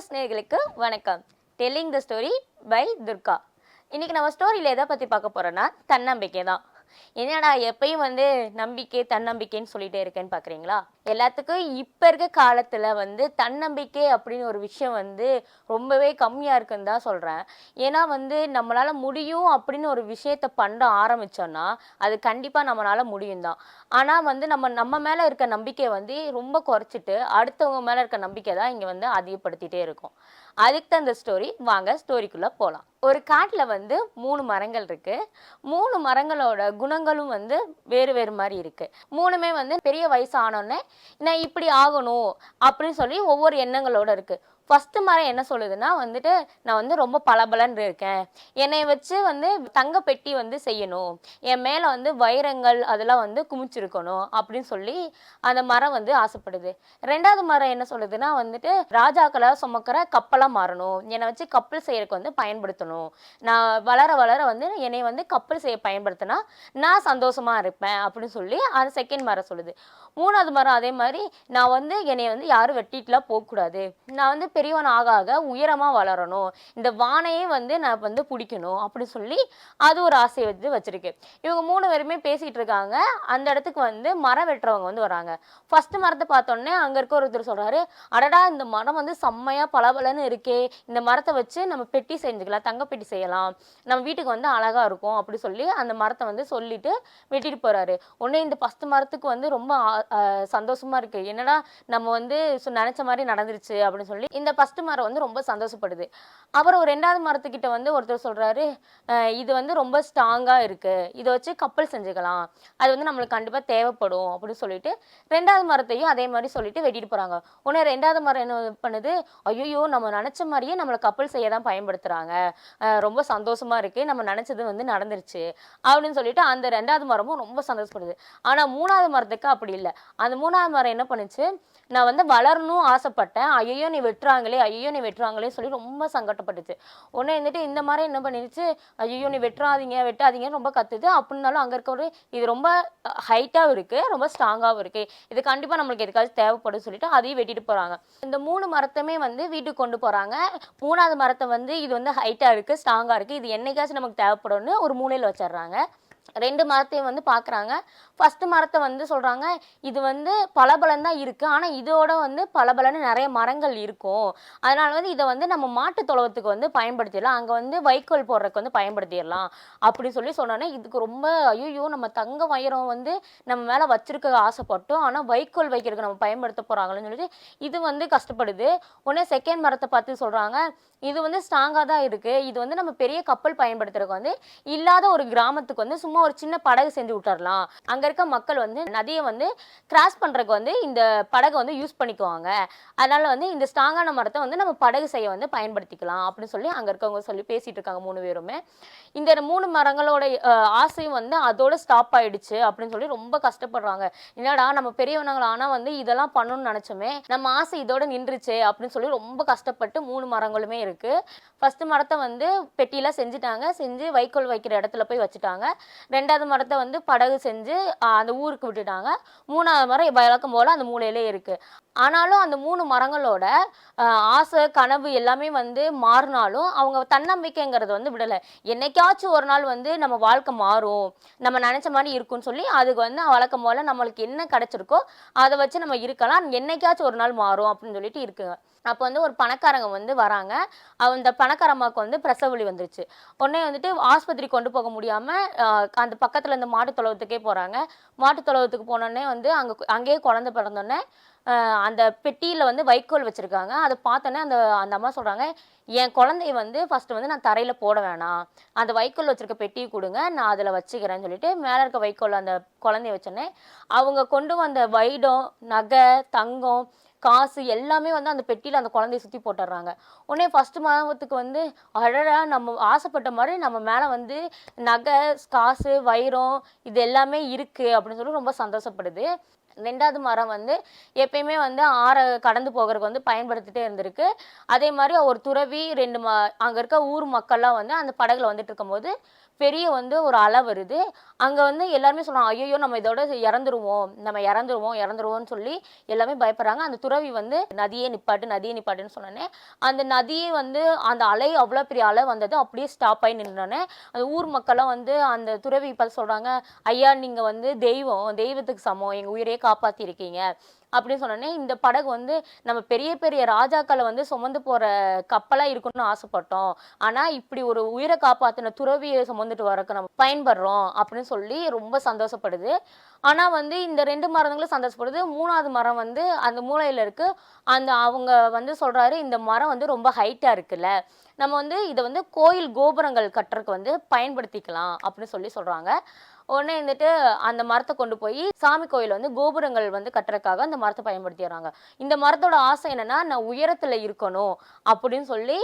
News நேயர்களுக்கு வணக்கம். Telling the story by Durga. இன்னைக்கு நம்ம ஸ்டோரியில் எதை பற்றி பார்க்க போகிறோன்னா தன்னம்பிக்கை தான். என்னடா எப்பயும் நம்பிக்கை தன்னம்பிக்கைன்னு சொல்லிட்டே இருக்கேன்னு பார்க்குறீங்களா? எல்லாத்துக்கும் இப்போ இருக்க காலத்தில் தன்னம்பிக்கை அப்படின்னு ஒரு விஷயம் ரொம்பவே கம்மியாக இருக்குன்னு தான் சொல்கிறேன். ஏன்னா நம்மளால் முடியும் அப்படின்னு ஒரு விஷயத்த பண்ண ஆரம்பித்தோன்னா அது கண்டிப்பாக நம்மளால் முடியும் தான். ஆனால் நம்ம மேலே இருக்க நம்பிக்கை ரொம்ப குறைச்சிட்டு அடுத்தவங்க மேலே இருக்க நம்பிக்கை தான் இங்கே அதிகப்படுத்திகிட்டே இருக்கும். அதுக்கு தான் இந்த ஸ்டோரி. வாங்க ஸ்டோரிக்குள்ளே போகலாம். ஒரு காட்டில் 3 மரங்கள் இருக்குது. 3 மரங்களோட குணங்களும் வேறு வேறு மாதிரி இருக்குது. 3மே பெரிய வயசு ஆனோடனே நான் இப்படி ஆகணும் அப்படின்னு சொல்லி ஒவ்வொரு எண்ணங்களோட இருக்குது. ஃபஸ்ட்டு மரம் என்ன சொல்லுதுன்னா நான் ரொம்ப பளபளன்னு இருக்கேன், என்னை வச்சு தங்க பெட்டி செய்யணும், என் மேலே வைரங்கள் அதெல்லாம் குமிச்சிருக்கணும் அப்படின்னு சொல்லி அந்த மரம் ஆசைப்படுது. 2வது மரம் என்ன சொல்லுதுன்னா ராஜாக்களை சுமக்கிற கப்பலாக மாறணும், என்னை வச்சு கப்பல் செய்யறதுக்கு பயன்படுத்தணும், நான் வளர வளர என்னை கப்பல் செய்ய பயன்படுத்தினா நான் சந்தோஷமா இருப்பேன் அப்படின்னு சொல்லி அது செகண்ட் மரம் சொல்லுது. 3வது மரம் அதே மாதிரி நான் என்னை யாரும் வெட்டிட்டுலாம் போகக்கூடாது, நான் பெரியவன் ஆக ஆக உயரமா வளரணும், இந்த வானையே நான் பிடிக்கணும் அப்படின்னு சொல்லி அது ஒரு ஆசையை வச்சிருக்கு. இவங்க 3 பேருமே பேசிட்டு இருக்காங்க. அந்த இடத்துக்கு மரம் வெட்டுறவங்க வராங்க. ஃபர்ஸ்ட் மரத்தை பார்த்தோன்னே அங்க இருக்க ஒருத்தர் சொல்றாரு, அடடா இந்த மரம் செம்மையா பளபளன்னு இருக்கே, இந்த மரத்தை வச்சு நம்ம பெட்டி செஞ்சுக்கலாம், தங்க பெட்டி செய்யலாம், நம்ம வீட்டுக்கு அழகா இருக்கும் அப்படி சொல்லி அந்த மரத்தை சொல்லிட்டு வெட்டிட்டு போறாரு. உடனே இந்த ஃபர்ஸ்ட் மரத்துக்கு ரொம்ப சந்தோஷமா இருக்கு, என்னடா நம்ம நினைச்ச மாதிரி நடந்துருச்சு அப்படின்னு சொல்லி இந்த ஃபர்ஸ்ட் மரம் ரொம்ப சந்தோஷப்படுது. அப்புறம் ஒரு 2வது மரத்துக்கிட்ட ஒருத்தர் சொல்றாரு, இது ரொம்ப ஸ்ட்ராங்கா இருக்கு, இதை வச்சு கப்பல் செஞ்சுக்கலாம், அது நம்மளுக்கு கண்டிப்பா தேவைப்படும் அப்படின்னு சொல்லிட்டு 2வது மரத்தையும் அதே மாதிரி சொல்லிட்டு வெட்டிட்டு போறாங்க. உடனே 2வது மரம் என்ன பண்ணுது, ஐயோ நம்ம நினைச்ச மாதிரியே நம்மளை கப்பல் செய்ய தான் பயன்படுத்துறாங்க, ரொம்ப சந்தோஷமா இருக்கு, நம்ம நினைச்சது நடந்துருச்சு அப்படின்னு சொல்லிட்டு அந்த 2வது மரமும் ரொம்ப சந்தோஷப்படுது. ஆனா 3வது மரத்துக்கு அப்படி இல்லை. அந்த 3வது மரம் என்ன பண்ணுச்சு, நான் வளரணும் ஆசைப்பட்டேன், ஐயோ நீ வெட்டுறாங்களே சொல்லி ரொம்ப சங்கடப்பட்டுச்சு. உடனே இந்த மாதிரி என்ன பண்ணிடுச்சு, ஐயோ நீ வெட்டாதீங்கன்னு ரொம்ப கத்துது. அப்படின்னாலும் அங்க இருக்க ஒரு இது ரொம்ப ஹைட்டாகவும் இருக்கு, ரொம்ப ஸ்ட்ராங்காகவும் இருக்கு, இது கண்டிப்பா நம்மளுக்கு எதுக்காச்சும் தேவைப்படும் சொல்லிட்டு அதையும் வெட்டிட்டு போறாங்க. இந்த 3 மரத்தையுமே வீட்டுக்கு கொண்டு போறாங்க. 3வது மரத்தை இது ஹைட்டா இருக்கு, ஸ்ட்ராங்கா இருக்கு, இது என்னைக்காச்சும் நமக்கு தேவைப்படும்னு ஒரு மூலையில வச்சிடுறாங்க. 2 மரத்தையும் பார்க்குறாங்க. ஃபர்ஸ்ட் மரத்தை சொல்கிறாங்க, இது பலபலன் தான் இருக்குது, ஆனால் இதோட பலபலன்னு நிறைய மரங்கள் இருக்கும், அதனால் இதை நம்ம மாட்டு தொழுவத்துக்கு பயன்படுத்திடலாம், அங்கே வைக்கோல் போடுறதுக்கு பயன்படுத்திடலாம் அப்படின்னு சொல்லி சொன்னோன்னே இதுக்கு ரொம்ப ஐயோ நம்ம தங்க வைரம் நம்ம மேலே வச்சிருக்க ஆசைப்பட்டோம், ஆனால் வைக்கோல் வைக்கிறதுக்கு நம்ம பயன்படுத்த போகிறாங்களேன்னு சொல்லிட்டு இது கஷ்டப்படுது. உடனே செகண்ட் மரத்தை பார்த்து சொல்கிறாங்க, இது ஸ்ட்ராங்காக தான் இருக்குது, இது நம்ம பெரிய கப்பல் பயன்படுத்துறதுக்கு இல்லாத ஒரு கிராமத்துக்கு சும்மா ஒரு சின்ன படகு செஞ்சு விட்டுறலாம், அங்க இருக்க மக்கள் நதியை கிராஸ் பண்றதுக்கு இந்த படகை யூஸ் பண்ணிக்குவாங்க, அதனால இந்த ஸ்ட்ராங்கான மரத்தை நம்ம படகு செய்ய பயன்படுத்திக்கலாம் அப்படின்னு சொல்லி அங்க இருக்கவங்க சொல்லி பேசிட்டு இருக்காங்க 3 பேருமே. இந்த 3 மரங்களோட ஆசையும் அதோட ஸ்டாப் ஆயிடுச்சு அப்படின்னு சொல்லி ரொம்ப கஷ்டப்படுறாங்க. என்னடா நம்ம பெரியவனங்களா ஆனா இதெல்லாம் பண்ணணும்னு நினைச்சோமே, நம்ம ஆசை இதோட நின்றுச்சு அப்படின்னு சொல்லி ரொம்ப கஷ்டப்பட்டு 3 மரங்களுமே இருக்கு. ஃபர்ஸ்ட் மரத்தை பெட்டியில செஞ்சுட்டாங்க, செஞ்சு வைக்கோல் வைக்கிற இடத்துல போய் வச்சுட்டாங்க. 2வது மரத்தை படகு செஞ்சு அந்த ஊருக்கு விட்டுட்டாங்க. 3வது மரம் வழக்கம் போல அந்த மூலையிலே இருக்கு. ஆனாலும் அந்த 3 மரங்களோட ஆசை கனவு எல்லாமே மாறினாலும் அவங்க தன்னம்பிக்கைங்கிறது விடலை. என்னைக்காச்சும் ஒரு நாள் நம்ம வாழ்க்கை மாறும், நம்ம நினைச்ச மாதிரி இருக்கும்னு சொல்லி அதுக்கு வழக்கம் போல நம்மளுக்கு என்ன கிடைச்சிருக்கோ அதை வச்சு நம்ம இருக்கலாம், என்னைக்காச்சும் ஒரு நாள் மாறும் அப்படின்னு சொல்லிட்டு இருக்குங்க. அப்போ ஒரு பணக்காரங்க வராங்க. அந்த பணக்காரம்மாவுக்கு பிரசவ வலி வந்துருச்சு. உடனே ஆஸ்பத்திரி கொண்டு போக முடியாமல் அந்த பக்கத்தில் இந்த மாட்டு தொழுவத்துக்கே போகிறாங்க. மாட்டு தொழுவத்துக்கு போனோடனே அங்கேயே குழந்தை பிறந்தோடனே அந்த பெட்டியில் வைக்கோல் வச்சுருக்காங்க. அதை பார்த்தோன்னே அந்த அம்மா சொல்கிறாங்க, என் குழந்தைய ஃபஸ்ட்டு நான் தரையில் போட வேணாம், அந்த வைக்கோல் வச்சுருக்க பெட்டியை கொடுங்க, நான் அதில் வச்சுக்கிறேன்னு சொல்லிட்டு மேலே இருக்க வைக்கோல் அந்த குழந்தைய வச்சோன்னே அவங்க கொண்டு வந்த வைடம், நகை, தங்கம், காசு எல்லாமே அந்த பெட்டியில் அந்த குழந்தைய சுற்றி போட்டுடுறாங்க. உடனே ஃபர்ஸ்ட் மாதத்துக்கு அழகா நம்ம ஆசைப்பட்ட மாதிரி நம்ம மேலே நகை, காசு, வைரம் இது எல்லாமே இருக்குது அப்படின்னு சொல்லி ரொம்ப சந்தோஷப்படுது. 2வது மரம் எப்பயுமே ஆறை கடந்து போகிறதுக்கு பயன்படுத்திட்டே இருந்திருக்கு. அதே மாதிரி ஒரு துறவி 2 அங்கே இருக்க ஊர் மக்கள்லாம் அந்த படகுல வந்துட்டு இருக்கும்போது பெரிய வந்து ஒரு அலை வருது. அங்க வந்து எல்லாருமே சொல்றாங்க, ஐயையோ! நம்ம இதோட இறந்துருவோம். நம்ம இறந்துருவோம்ன்னு சொல்லி எல்லாமே பயப்படுறாங்க. அந்த துறவி வந்து நதியே நிப்பாட்டு, நதியே நிப்பாட்டுன்னு சொன்னோனே, அந்த நதியே வந்து அந்த அலை அவ்வளோ பெரிய அலை வந்தது. அப்படியே ஸ்டாப் ஆயி நின்னோனே, அந்த ஊர் மக்கள்லாம் வந்து அந்த துறவி பார்த்து சொல்றாங்க, ஐயா நீங்க வந்து தெய்வம், தெய்வத்துக்கு சமம். எங்க உயிரையே காப்பாத்தியிருக்கீங்க. அப்படின்னு சொன்னோனே, இந்த படகு வந்து நம்ம பெரிய பெரிய ராஜாக்கள வந்து சுமந்து போற கப்பலா இருக்கணும்னு ஆசைப்பட்டோம். ஆனா இப்படி ஒரு உயிரை காப்பாத்தின துறவியை சுமந்துட்டு வரக்கு நம்ம பயன்படுறோம் அப்படின்னு சொல்லி ரொம்ப சந்தோஷப்படுது. ஆனா வந்து இந்த 2 மரங்களும் சந்தோஷப்படுது. 3வது மரம் வந்து அந்த மூலையில இருக்கு. அந்த அவங்க வந்து சொல்றாரு, இந்த மரம் வந்து ரொம்ப ஹைட்டா இருக்குல்ல. நம்ம வந்து இத வந்து கோயில் கோபுரங்கள் கட்டுறதுக்கு வந்து பயன்படுத்திக்கலாம் அப்படின்னு சொல்லி சொல்றாங்க. உடனே வந்துட்டு அந்த மரத்த கொண்டு போய் சாமி கோயில் வந்து கோபுரங்கள் வந்து கட்டுறதுக்காக அந்த மரத்த பயன்படுத்திடுறாங்க. இந்த மரத்தோட ஆசை என்னன்னா, நான் உயரத்துல இருக்கணும் அப்படின்னு சொல்லி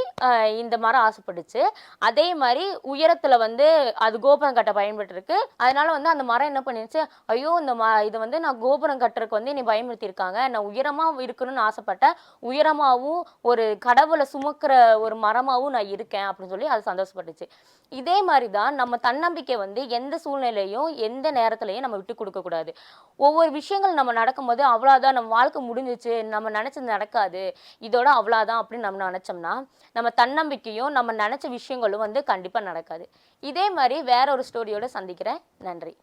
இந்த மரம் ஆசைப்பட்டுச்சு. அதே மாரி உயரத்துல வந்து அது கோபுரம் கட்ட பயன்பட்டுருக்கு. அதனால வந்து அந்த மரம் என்ன பண்ணிருச்சு, ஐயோ! இத வந்து நான் கோபுரம் கட்டுறதுக்கு வந்து என்னைய பயன்படுத்தியிருக்காங்க. நான் உயரமா இருக்கணும்னு ஆசைப்பட்டேன். உயரமாவும் ஒரு கடவுள சுமக்கிற ஒரு மரமாவும் நான் இருக்கேன் அப்படின்னு சொல்லி அது சந்தோஷப்பட்டுச்சு. இதே மாரி தான் நம்ம தன்னம்பிக்கை வந்து எந்த சூழ்நிலையும், எந்த நேரத்திலயும் நம்ம விட்டுக் குடுக்கக் கூடாது. ஒவ்வொரு விஷயங்கள் நம்ம நடக்கும்போது, அவ்வளவுதான் நம்ம வாழ்க்கை முடிஞ்சுச்சு. நம்ம நெனச்சது நடக்காது. இதோட அவ்வளவுதான் அப்படின்னு நம்ம நெனச்சோம்னா, நம்ம தன்னம்பிக்கையும், நம்ம நெனச்ச விஷயங்களும் வந்து கண்டிப்பா நடக்காது. இதே மாரி வேற ஒரு ஸ்டோரியோட சந்திக்கிறேன். நன்றி.